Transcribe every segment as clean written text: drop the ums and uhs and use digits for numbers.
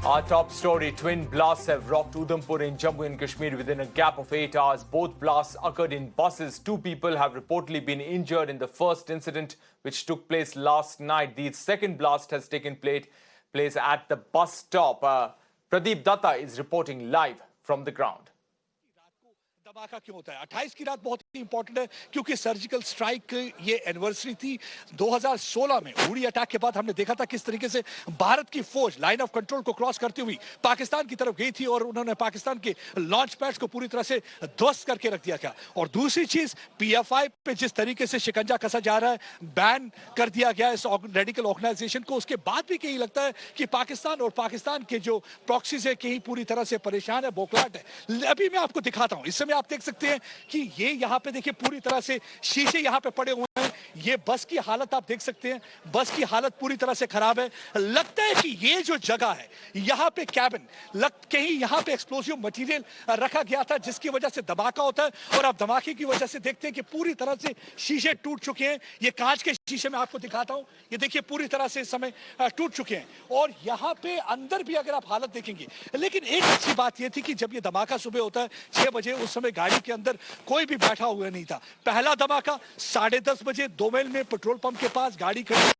Our top story, twin blasts have rocked Udhampur in Jammu and Kashmir within a gap of 8 hours. Both blasts occurred in buses. 2 people have reportedly been injured in the first incident, which took place last night. The second blast has taken place at the bus stop. Pradeep Datta is reporting live from the ground. धमाका क्यों होता है 28 की रात बहुत ही important है क्योंकि surgical strike ये एनिवर्सरी थी 2016 में उड़ी अटैक के बाद हमने देखा था किस तरीके से भारत की फौज लाइन ऑफ कंट्रोल को क्रॉस करती हुई पाकिस्तान की तरफ गई थी और उन्होंने पाकिस्तान के लॉन्च पैड्स को पूरी तरह से ध्वस्त करके रख दिया था। और दूसरी चीज पीएफआई पे जिस तरीके से शिकंजा कसा जा रहा है, बैन कर दिया गया इस रेडिकल ऑर्गेनाइजेशन को, उसके बाद भी कहीं लगता है कि पाकिस्तान और पाकिस्तान के जो प्रॉक्सीज है कहीं पूरी तरह से परेशान है, बौखलाहट है। अभी मैं आपको दिखाता हूं, इस समय आप देख सकते हैं कि ये यहां पे देखिए पूरी तरह से शीशे यहां पे पड़े हुए हैं। ये बस की हालत आप देख सकते हैं, बस की हालत पूरी तरह से खराब है। लगता है कि ये जो जगह है यहां पे कैबिन कहीं यहां पे एक्सप्लोसिव मटेरियल रखा गया था जिसकी वजह से धमाका होता है। और आप धमाके की वजह से देखते हैं कि पूरी तरह से शीशे टूट चुके हैं। ये कांच के शीशे मैं आपको दिखाता हूं, ये देखिए पूरी तरह से इस समय टूट चुके हैं। और यहां पे अंदर भी अगर आप हालत देखेंगे, लेकिन एक अच्छी बात यह थी कि जब ये धमाका सुबह होता है 6 बजे, उस समय गाड़ी के अंदर कोई भी बैठा हुआ नहीं था। पहला धमाका 10:30 बजे 2 मील में पेट्रोल पंप के पास गाड़ी खड़ी,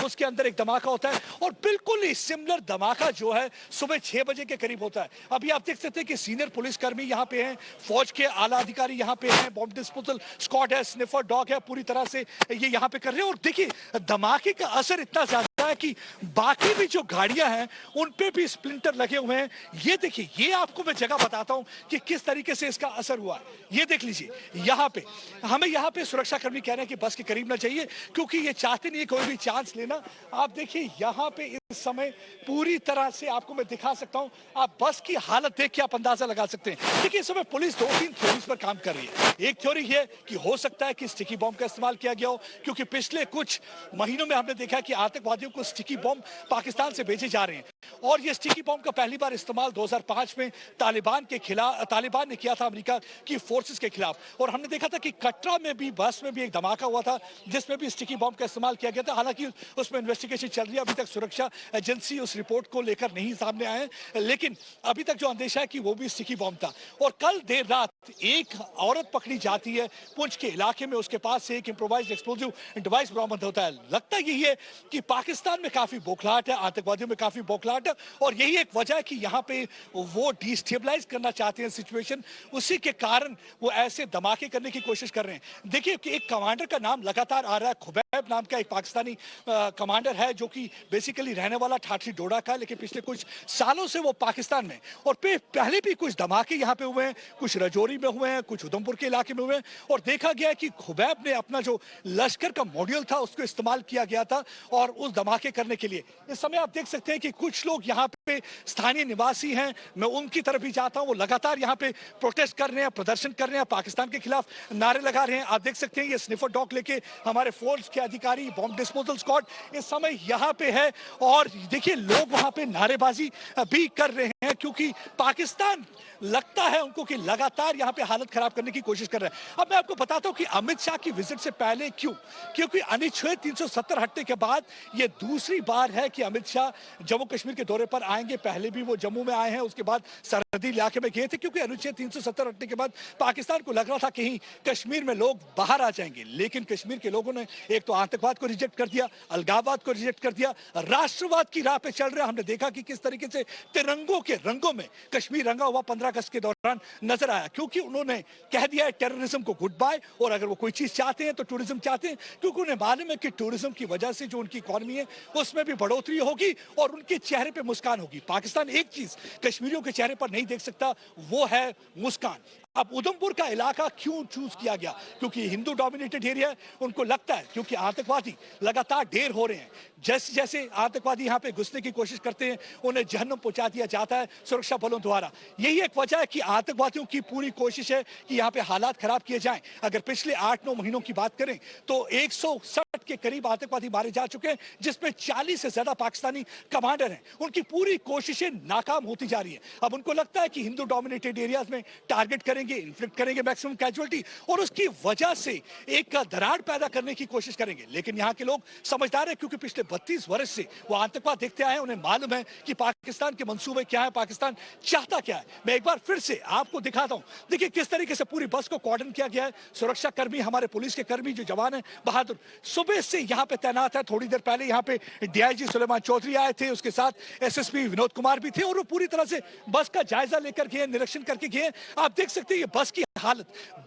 उसके अंदर एक धमाका होता है। और बिल्कुल ही सिमिलर धमाका जो है सुबह 6 बजे के करीब होता है। अभी आप देख सकते हैं कि सीनियर पुलिसकर्मी यहां पे हैं, फौज के आला अधिकारी यहां पे हैं, बॉम्ब डिस्पोजल स्क्वाड है, स्निफर डॉग है, पूरी तरह से ये यहां पे कर रहे हैं। और देखिए धमाके का असर इतना ज्यादा है कि बाकी भी जो गाड़ियां हैं उन पे भी स्प्लिंटर लगे हुए हैं। ये देखिए, ये आपको मैं जगह बताता हूं कि किस तरीके से इसका असर हुआ है। ये देख लीजिए, यहां पे हमें यहां पे सुरक्षा कर्मी कह रहे हैं कि बस के करीब ना चाहिए क्योंकि ये चाहते नहीं कोई भी चांस लेना। आप देखिए यहां पे इस समय पूरी तरह से आपको मैं दिखा सकता हूं, आप बस की हालत देख के आप अंदाजा लगा सकते हैं। देखिए इस समय पुलिस 2-3 थ्योरीज पर काम कर रही है। एक थ्योरी है कि हो सकता है कि स्टिकी बॉम्ब का इस्तेमाल किया गया हो, क्योंकि पिछले कुछ महीनों में हमने देखा कि आतंकवादियों को स्टिकी बॉम्ब पाकिस्तान से भेजे जा रहे हैं। और ये स्टिकी बॉम्ब का पहली बार इस्तेमाल 2005 में तालिबान ने किया था अमेरिका की फोर्सेस के खिलाफ। और हमने देखा था कि कटरा में भी बस में भी एक धमाका हुआ था जिसमें भी स्टिकी बॉम्ब का इस्तेमाल किया गया था। हालांकि उसमें इन्वेस्टिगेशन चल रही है, अभी तक सुरक्षा एजेंसी उस रिपोर्ट को लेकर नहीं सामने आए हैं, लेकिन अभी तक जो अंदेशा है कि वो भी स्टिकी बॉम्ब था। और कल देर रात एक औरत पकड़ी जाती है पुंछ के इलाके में, उसके पास से एक इंप्रोवाइज्ड एक्सप्लोजिव डिवाइस बरामद होता है। लगता यही है कि पाकिस्तान में काफी बौखलाहट है, आतंकवादियों में काफी बौखलाहट है और यही एक वजह है कि यहाँ पे वो डिस्टेबलाइज करना चाहते हैं सिचुएशन, उसी के कारण वो ऐसे धमाके करने की कोशिश कर रहे हैं। देखिए कि एक कमांडर का नाम लगातार आ रहा है, खुबैब नाम का एक पाकिस्तानी कमांडर है जो कि बेसिकली रहने वाला ठाठी डोडा का, लेकिन पिछले कुछ सालों से वो पाकिस्तान में, और पहले भी कुछ धमाके यहाँ पे हुए हैं, कुछ रजौरी में हुए हैं, कुछ उधमपुर के इलाके में हुए हैं। और देखा गया कि खुबैब ने अपना जो लश्कर का मॉड्यूल था उसको इस्तेमाल किया गया था और उस धमाके करने के लिए। इस समय आप देख सकते हैं कि कुछ लोग यहाँ पे स्थानीय निवासी हैं, मैं उनकी तरफ भी जाता हूं, वो लगातार यहाँ पे प्रोटेस्ट कर रहे हैं, प्रदर्शन कर रहे हैं, पाकिस्तान के खिलाफ नारे लगा रहे हैं। आप देख सकते हैं ये स्निफर डॉग लेके हमारे फोर्स के अधिकारी, बॉम्ब डिस्पोजल स्क्वाड इस समय यहाँ पे है। और देखिए लोग वहां पे नारेबाजी भी कर रहे हैं क्योंकि पाकिस्तान लगता है उनको कि लगातार यहाँ पे हालत खराब करने की कोशिश कर रहा है। अब मैं आपको बताता हूँ कि अमित शाह की विजिट से पहले क्योंकि अनुच्छेद 370 हटने के बाद ये दूसरी बार है कि अमित शाह जम्मू कश्मीर के दौरे पर आएंगे। पहले भी वो जम्मू में आए हैं, उसके बाद सरहदी इलाके में गए थे क्योंकि अनुच्छेद 370 हटने के बाद पाकिस्तान को लग रहा था कहीं कश्मीर में लोग बाहर आ जाएंगे। लेकिन कश्मीर के लोगों ने एक तो आतंकवाद को रिजेक्ट कर दिया, अलगाववाद को रिजेक्ट कर दिया, राष्ट्रवाद की राह पे चल रहे। हमने देखा कि किस तरीके से तिरंगों के रंगों में कश्मीर रंगा हुआ 15 अगस्त के दौरान नजर आया, क्योंकि उन्होंने कह दिया है टेररिज्म को गुड बाय। और अगर वो कोई चीज चाहते हैं तो टूरिज्म चाहते हैं, क्योंकि उन्हें मालूम है कि टूरिज्म की वजह से जो उनकी इकॉनमी है उसमें भी बढ़ोतरी होगी और उनके चेहरे पे मुस्कान होगी। पाकिस्तान एक चीज कश्मीरियों के चेहरे पर नहीं देख सकता, वो है मुस्कान। अब उधमपुर का इलाका क्यों चूज किया गया? क्योंकि हिंदू डोमिनेटेड एरिया है, उनको लगता है क्योंकि आतंकवादी लगातार ढेर हो रहे हैं, जैसे जैसे आतंकवादी यहाँ पे घुसने की कोशिश करते हैं उन्हें जहन्नुम पहुंचा दिया जाता है सुरक्षा बलों द्वारा। यही एक वजह है कि आतंकवादियों की पूरी कोशिश है कि यहाँ पे हालात खराब किए जाएं। अगर पिछले 8-9 महीनों की बात करें तो 160 के करीब आतंकवादी मारे जा चुके हैं, जिसमें 40 से ज्यादा पाकिस्तानी कमांडर हैं। उनकी पूरी कोशिशें नाकाम होती जा रही है। अब उनको लगता है कि हिंदू डोमिनेटेड एरियाज में टारगेट करेंगे, इन्फ्लिक्ट करेंगे मैक्सिमम कैजुअलिटी और उसकी वजह से एक दरार पैदा करने की कोशिश करेंगे। लेकिन यहाँ के लोग समझदार है क्योंकि पिछले 32 वर्ष से वो आतंकवाद देखते आए हैं, उन्हें मालूम है कि पाकिस्तान के मंसूबे क्या है, पाकिस्तान चाहता क्या है। मैं एक बार फिर से आपको दिखाता हूं, देखिए किस तरीके से पूरी बस को कॉर्डन किया गया है। सुरक्षा कर्मी, हमारे पुलिस के कर्मी जो जवान हैं बहादुर, सुबह से यहाँ पे तैनात है। थोड़ी देर पहले यहाँ पे डीआईजी सुलेमान चौधरी आए थे, उसके साथ एसएसपी विनोद कुमार भी थे और वो पूरी तरह से बस का जायजा लेकर गए, निरीक्षण करके गए। आप देख सकते हैं ये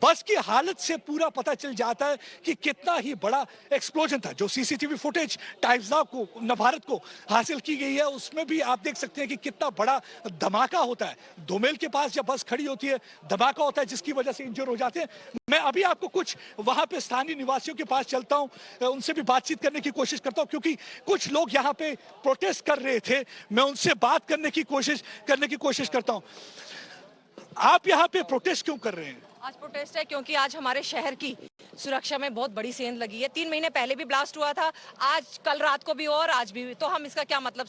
बस की हालत से पूरा पता चल जाता है कि कितना ही बड़ा एक्सप्लोजन था। जो सीसीटीवी फुटेज टाइम्स नाउ को, नवभारत को हासिल की गई है, उसमें भी आप देख सकते हैं कि कितना बड़ा धमाका होता है। दोमेल के पास जब बस खड़ी होती है, धमाका होता है जिसकी वजह से इंजर हो जाते हैं। मैं अभी आपको कुछ वहां पे स्थानीय निवासियों के पास चलता हूं, उनसे भी बातचीत करने की कोशिश करता हूं, क्योंकि कुछ लोग यहाँ पे प्रोटेस्ट कर रहे थे। मैं उनसे बात करने की कोशिश करता हूं। आप यहाँ पे प्रोटेस्ट क्यों कर रहे हैं? आज प्रोटेस्ट है क्योंकि आज हमारे शहर की सुरक्षा में बहुत बड़ी सेंध लगी है। 3 महीने पहले भी ब्लास्ट हुआ था, आज कल रात को भी और आज भी। तो हम इसका क्या मतलब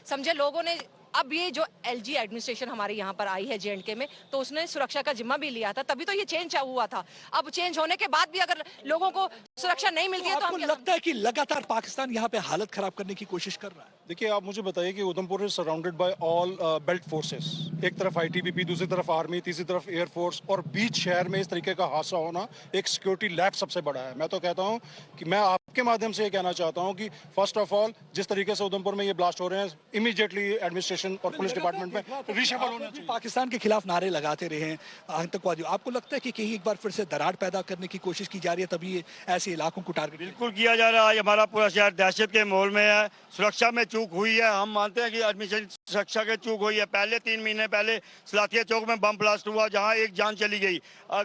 समझे लोगों ने। अब ये जो एलजी एडमिनिस्ट्रेशन हमारे यहाँ पर आई है जेएंडके में, तो उसने सुरक्षा का जिम्मा भी लिया था, तभी तो ये चेंज हुआ था। अब चेंज होने के बाद भी अगर लोगों को सुरक्षा नहीं मिलती है तो आपको लगता है कि लगातार पाकिस्तान यहाँ पे हालत खराब करने की कोशिश कर रहा है? देखिए, आप मुझे बताइए कि Udhampur is surrounded by all belt forces. एक तरफ आईटीबीपी, दूसरी तरफ आर्मी, तीसरी तरफ एयरफोर्स, और बीच शहर में इस तरीके का हादसा होना एक सिक्योरिटी लैप सबसे बड़ा है। मैं तो कहता हूं कि मैं आपके माध्यम से ये कहना चाहता हूं कि फर्स्ट ऑफ ऑल जिस तरीके से उधमपुर में ये ब्लास्ट हो रहे हैं, इमीडिएटली एडमिनिस्ट्रेशन और पुलिस डिपार्टमेंट में रिशफल होना चाहिए। पाकिस्तान के खिलाफ नारे लगाते रहे हैं आतंकवादियों, आपको लगता है कि कहीं एक बार फिर से दरार पैदा करने की कोशिश की जा रही है, तभी ये ऐसे इलाकों को टारगेट? बिल्कुल किया जा रहा है। हमारा पूरा शहर दहशत के माहौल में है, सुरक्षा में चूक हुई है। हम मानते हैं कि एडमिशन सुरक्षा के चूक हुई है। पहले 3 महीने पहले सलातिया चौक में बम ब्लास्ट हुआ, जहां एक जान चली गई।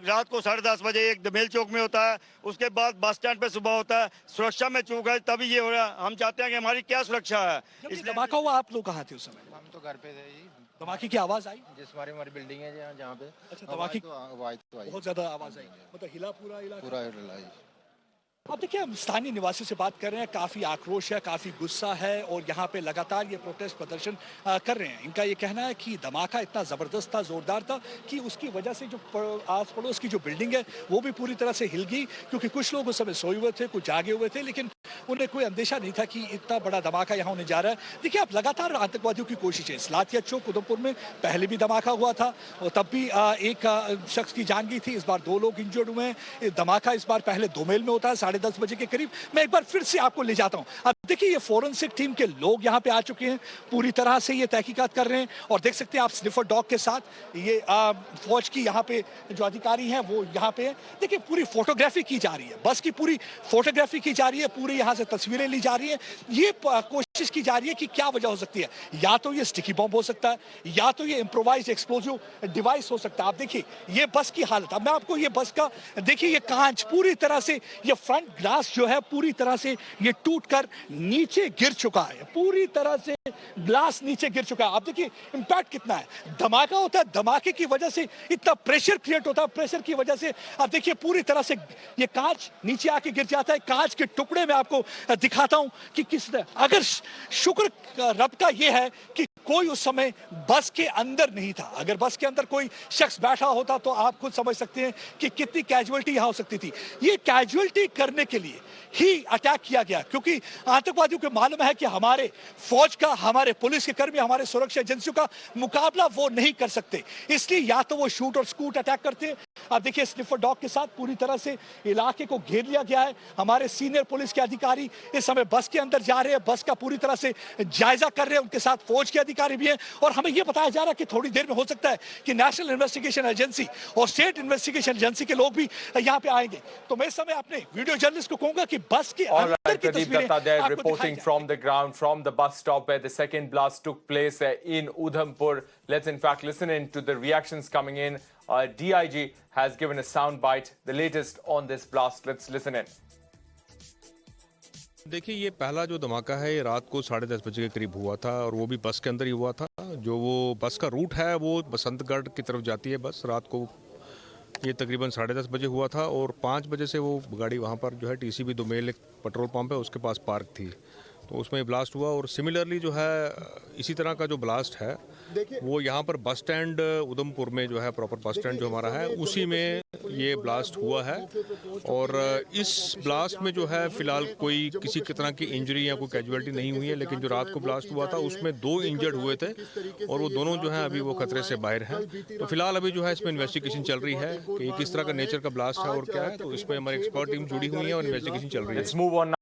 रात को 10:30 बजे एक दमेल चौक में होता है, उसके बाद बस स्टैंड पे सुबह होता है। सुरक्षा में चूक है, तभी ये हो रहा है। हम चाहते हैं कि हमारी क्या सुरक्षा है। इसलिए धमाका हुआ, आप लोग कहाँ थे उस समय? हम तो घर पे थे जी। धमाके की आवाज आई? जिस हमारी बिल्डिंग है जहाँ पे। अच्छा, धमाके आवाज तो आई, बहुत ज्यादा आवाज आई, मतलब हिला पूरा इलाका? पूरा हिला जी। अब देखिए, हम स्थानीय निवासियों से बात कर रहे हैं, काफी आक्रोश है, काफी गुस्सा है और यहाँ पे लगातार ये प्रोटेस्ट प्रदर्शन कर रहे हैं। इनका ये कहना है कि धमाका इतना जबरदस्त था, जोरदार था कि उसकी वजह से जो आस पड़ोस की जो बिल्डिंग है वो भी पूरी तरह से हिल गई, क्योंकि कुछ लोग उस समय सोए हुए थे, कुछ जागे हुए थे, लेकिन उन्हें कोई अंदेशा नहीं था कि इतना बड़ा धमाका यहाँ होने जा रहा है। देखिए, अब लगातार आतंकवादियों की कोशिश है। सलातिया चौक उधमपुर में पहले भी धमाका हुआ था और तब भी एक शख्स की जान गई थी। इस बार 2 लोग इंजर्ड हुए हैं। धमाका इस बार पहले दोमेल में होता है 10:30 बजे के करीब। मैं एक बार फिर से आपको ले जाता हूं। अब देखिए, ये फोरेंसिक टीम के लोग यहां पे आ चुके हैं, पूरी तरह से ये तहकीकात कर रहे हैं और देख सकते हैं आप स्निफर डॉग के साथ ये फौज की यहां पे जो अधिकारी हैं वो यहां पे हैं। देखिए, पूरी फोटोग्राफी की जा रही है, बस की पूरी फोटोग्राफी की जा रही है, पूरी यहां से तस्वीरें ली जा रही है। ये कोशिश की जा रही है कि क्या वजह हो सकती है। या तो ये स्टिकी बॉम्ब हो सकता है, या तो ये इम्प्रोवाइज्ड एक्सप्लोजिव डिवाइस हो सकता है। आप देखिए ये बस की हालत। अब मैं आपको ये बस का देखिए, ये कांच पूरी तरह से, ये फ्रंट ग्लास जो है पूरी तरह से ये टूटकर नीचे गिर चुका है, पूरी तरह से ग्लास नीचे गिर चुका है। आप देखिए इंपैक्ट कितना है। धमाका होता है, धमाके की वजह से इतना प्रेशर क्रिएट होता है, प्रेशर की वजह से आप देखिए पूरी तरह से ये कांच नीचे आके गिर जाता है। कांच के टुकड़े में आपको दिखाता हूं कि किस, अगर शुक्र रब का ये है कि कोई उस समय बस के अंदर नहीं था। अगर बस के अंदर कोई शख्स बैठा होता तो आप खुद समझ सकते हैं कि कितनी कैजुअलिटी यहां हो सकती थी। ये कैजुअलिटी करने के लिए ही अटैक किया गया, क्योंकि आतंकवादियों को मालूम है कि हमारे फौज का, हमारे पुलिस के कर्मी, हमारे सुरक्षा एजेंसियों का मुकाबला वो नहीं कर सकते, इसलिए या तो वो शूट और स्कूट अटैक करते हैं। आप देखिए स्निफर डॉग के साथ पूरी तरह से इलाके को घेर लिया गया है। हमारे सीनियर पुलिस के अधिकारी इस समय बस के अंदर जा रहे हैं, बस का पूरी तरह से जायजा कर रहे हैं, उनके साथ फौज के अधिकारी भी हैं और हमें यह बताया जा रहा है कि थोड़ी देर में हो सकता है कि नेशनल इन्वेस्टिगेशन एजेंसी और स्टेट इन्वेस्टिगेशन एजेंसी के लोग भी यहां पे आएंगे। तो मैं इस समय अपने वीडियो जर्नलिस्ट को कहूंगा कि बस के अंदर की तस्वीरें आपको reporting from the ground, from the bus stop where the second blast took place in Udhampur. Let's in fact listen in to the reactions coming in. DIG has given a sound bite, the latest on this blast. Let's listen in. देखिए, ये पहला जो धमाका है ये रात को 10:30 बजे के करीब हुआ था और वो भी बस के अंदर ही हुआ था। जो वो बस का रूट है वो बसंतगढ़ की तरफ जाती है बस। रात को ये तकरीबन 10:30 बजे हुआ था और 5 बजे से वो गाड़ी वहाँ पर जो है टीसीबी दोमेल एक पेट्रोल पंप है उसके पास पार्क थी, तो उसमें ब्लास्ट हुआ। और सिमिलरली जो है इसी तरह का जो ब्लास्ट है वो यहाँ पर बस स्टैंड उधमपुर में जो है प्रॉपर बस स्टैंड जो हमारा है उसी में ये ब्लास्ट हुआ है। और इस ब्लास्ट में जो है फिलहाल कोई किसी तरह की इंजरी या कोई कैजुअलिटी नहीं हुई है, लेकिन जो रात को ब्लास्ट हुआ था उसमें 2 इंजर्ड हुए थे और वो दोनों जो है अभी वो खतरे से बाहर हैं। तो फिलहाल अभी जो है इसमें इन्वेस्टिगेशन चल रही है कि किस तरह का नेचर का ब्लास्ट है और क्या है, तो इसमें हमारी एक्सपर्ट टीम जुड़ी हुई है और इन्वेस्टिगेशन चल रही है। Let's move on now.